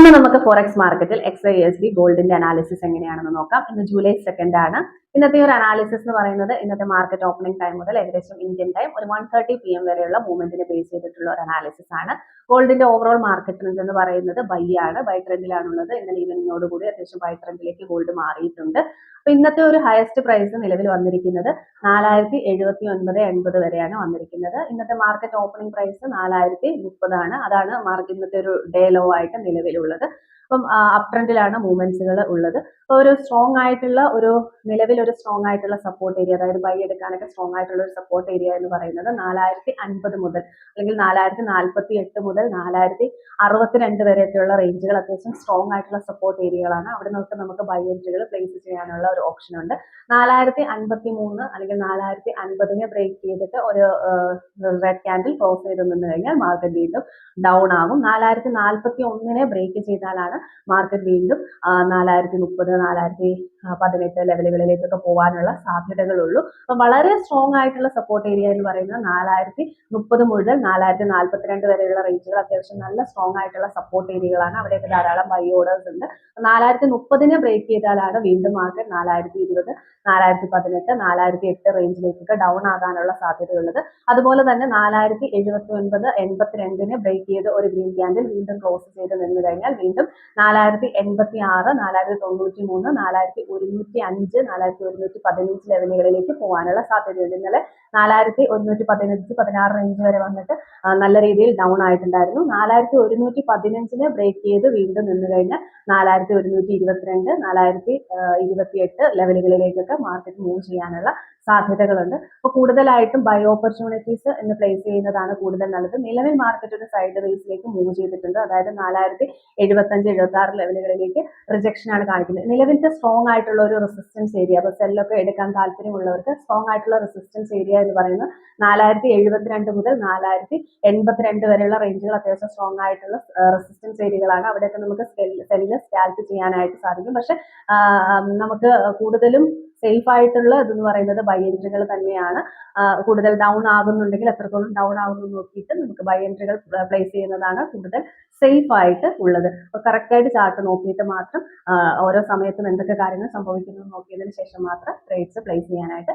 ഇന്ന് നമുക്ക് ഫോറക്സ് മാർക്കറ്റിൽ XYSD ഗോൾഡിന്റെ അനാലിസിസ് എങ്ങനെയാണെന്ന് നോക്കാം. ഇന്ന് ജൂലൈ 2 ആണ്. ഇന്നത്തെ ഒരു അനാലിസിസ് എന്ന് പറയുന്നത് ഇന്നത്തെ മാർക്കറ്റ് ഓപ്പണിംഗ് ടൈം മുതൽ ഏകദേശം ഇന്ത്യൻ ടൈം ഒരു 1:30 PM വരെയുള്ള മൂവ്മെന്റിനെ ബേസ് ചെയ്തിട്ടുള്ള ഒരു അനാലിസിസ് ആണ്. ഗോൾഡിന്റെ ഓവറോൾ മാർക്കറ്റ് ട്രെൻഡ് എന്ന് പറയുന്നത് ബൈ ആണ്, ബൈ ട്രെൻഡിലാണുള്ളത്. ഇന്നലെ ഈവനിങ്ങോട് കൂടി അത്യാവശ്യം ബൈ ട്രെൻഡിലേക്ക് ഗോൾഡ് മാറിയിട്ടുണ്ട്. അപ്പൊ ഇന്നത്തെ ഒരു ഹയസ്റ്റ് പ്രൈസ് നിലവിൽ വന്നിരിക്കുന്നത് 4079.80 വരെയാണ് വന്നിരിക്കുന്നത്. ഇന്നത്തെ മാർക്കറ്റ് ഓപ്പണിംഗ് പ്രൈസ് 4030 ആണ്. അതാണ് ഇന്നത്തെ ഒരു ഡേ ലോ ആയിട്ട് നിലവിലുള്ളത്. അപ്പം അപ് ട്രെൻഡിലാണ് മൂവ്മെന്റ്സുകൾ ഉള്ളത്. ഒരു സ്ട്രോങ് ആയിട്ടുള്ള നിലവിൽ ഒരു സ്ട്രോങ് ആയിട്ടുള്ള സപ്പോർട്ട് ഏരിയ, അതായത് ബൈ എടുക്കാനൊക്കെ സ്ട്രോങ് ആയിട്ടുള്ള ഒരു സപ്പോർട്ട് ഏരിയ എന്ന് പറയുന്നത് 4050 മുതൽ അല്ലെങ്കിൽ 4048 മുതൽ 4062 വരെയൊക്കെയുള്ള റേഞ്ചുകൾ അത്യാവശ്യം സ്ട്രോങ് ആയിട്ടുള്ള സപ്പോർട്ട് ഏരിയകളാണ്. അവിടെ നമുക്ക് ബൈ എൻട്രികൾ പ്ലേസ് ചെയ്യാനുള്ള ഒരു ഓപ്ഷൻ ഉണ്ട്. 4053 അല്ലെങ്കിൽ 4050 ബ്രേക്ക് ചെയ്തിട്ട് ഒരു റെഡ് ക്യാൻഡിൽ ക്ലോസ് ചെയ്ത് നിന്ന് കഴിഞ്ഞാൽ മാർക്കറ്റ് വീണ്ടും ഡൗൺ ആകും. 4041 ബ്രേക്ക് ചെയ്താലാണ് മാർക്കറ്റ് വീണ്ടും 4030 4018 ലെവലുകളിലേക്കൊക്കെ പോകാനുള്ള സാധ്യതകളുള്ളൂ. അപ്പം വളരെ സ്ട്രോങ് ആയിട്ടുള്ള സപ്പോർട്ട് ഏരിയ എന്ന് പറയുന്നത് 4030 മുതൽ 4042 വരെയുള്ള റേഞ്ചുകൾ അത്യാവശ്യം നല്ല സ്ട്രോങ് ആയിട്ടുള്ള സപ്പോർട്ട് ഏരിയകളാണ്. അവിടെയൊക്കെ ധാരാളം ബൈ ഓർഡേഴ്സ് ഉണ്ട്. 4030 ബ്രേക്ക് ചെയ്താലാണ് വീണ്ടും മാർക്കറ്റ് 4020 4018 4008 റേഞ്ചിലേക്കൊക്കെ ഡൗൺ ആകാനുള്ള സാധ്യതയുള്ളത്. അതുപോലെ തന്നെ 4079 82 ബ്രേക്ക് ചെയ്ത് ഒരു ഗ്രീൻ ക്യാൻഡിൽ വീണ്ടും ക്ലോസ് ചെയ്ത് നിന്ന് കഴിഞ്ഞാൽ വീണ്ടും 4086 4093 4105 4115 ലെവലുകളിലേക്ക് പോകാനുള്ള സാധ്യതയുണ്ട്. ഇന്നലെ 4115 റേഞ്ച് വരെ വന്നിട്ട് നല്ല രീതിയിൽ ഡൗൺ ആയിട്ടുണ്ടായിരുന്നു. 4115 ബ്രേക്ക് ചെയ്ത് വീണ്ടും നിന്ന് കഴിഞ്ഞാൽ 4122 4028 ലെവലുകളിലേക്കൊക്കെ മാർക്കറ്റ് മൂവ് ചെയ്യാനുള്ള സാധ്യതകളുണ്ട്. അപ്പോൾ കൂടുതലായിട്ടും ബൈ ഓപ്പർച്യൂണിറ്റീസ് എന്ന് പ്ലേസ് ചെയ്യുന്നതാണ് കൂടുതൽ നല്ലത്. നിലവിൽ മാർക്കറ്റ് ഒരു സൈഡ് വേസിലേക്ക് മൂവ് ചെയ്തിട്ടുണ്ട്. അതായത് 4075 76 ലെവലുകളിലേക്ക് റിജക്ഷൻ ആണ് കാണിക്കുന്നത്. നിലവിലത്തെ സ്ട്രോങ് ആയിട്ടുള്ള ഒരു റെസിസ്റ്റൻസ് ഏരിയ, അപ്പോൾ സെല്ലൊക്കെ എടുക്കാൻ താല്പര്യമുള്ളവർക്ക് സ്ട്രോങ് ആയിട്ടുള്ള റെസിസ്റ്റൻസ് ഏരിയ എന്ന് പറയുന്നത് 4072 മുതൽ 4082 വരെയുള്ള റേഞ്ചുകൾ അത്യാവശ്യം സ്ട്രോങ് ആയിട്ടുള്ള റെസിസ്റ്റൻസ് ഏരിയകളാണ്. അവിടെയൊക്കെ നമുക്ക് സെല്ല് സ്കാൽപ്പ് ചെയ്യാനായിട്ട് സാധിക്കും. പക്ഷെ നമുക്ക് കൂടുതലും സേഫ് ആയിട്ടുള്ള ഇതെന്ന് പറയുന്നത് ബൈ എൻട്രികൾ തന്നെയാണ്. കൂടുതൽ ഡൗൺ ആകുന്നുണ്ടെങ്കിൽ എത്രത്തോളം ഡൗൺ ആകുന്നു നോക്കിയിട്ട് നമുക്ക് ബൈ എൻട്രികൾ പ്ലേസ് ചെയ്യുന്നതാണ് കൂടുതൽ സേഫ് ആയിട്ട് ഉള്ളത്. അപ്പോൾ കറക്റ്റ് ആയിട്ട് ചാർട്ട് നോക്കിയിട്ട് മാത്രം ഓരോ സമയത്തും എന്തൊക്കെ കാര്യങ്ങൾ സംഭവിക്കുന്നു നോക്കിയതിന് ശേഷം മാത്രം ട്രേഡ്സ് പ്ലേസ് ചെയ്യാനായിട്ട്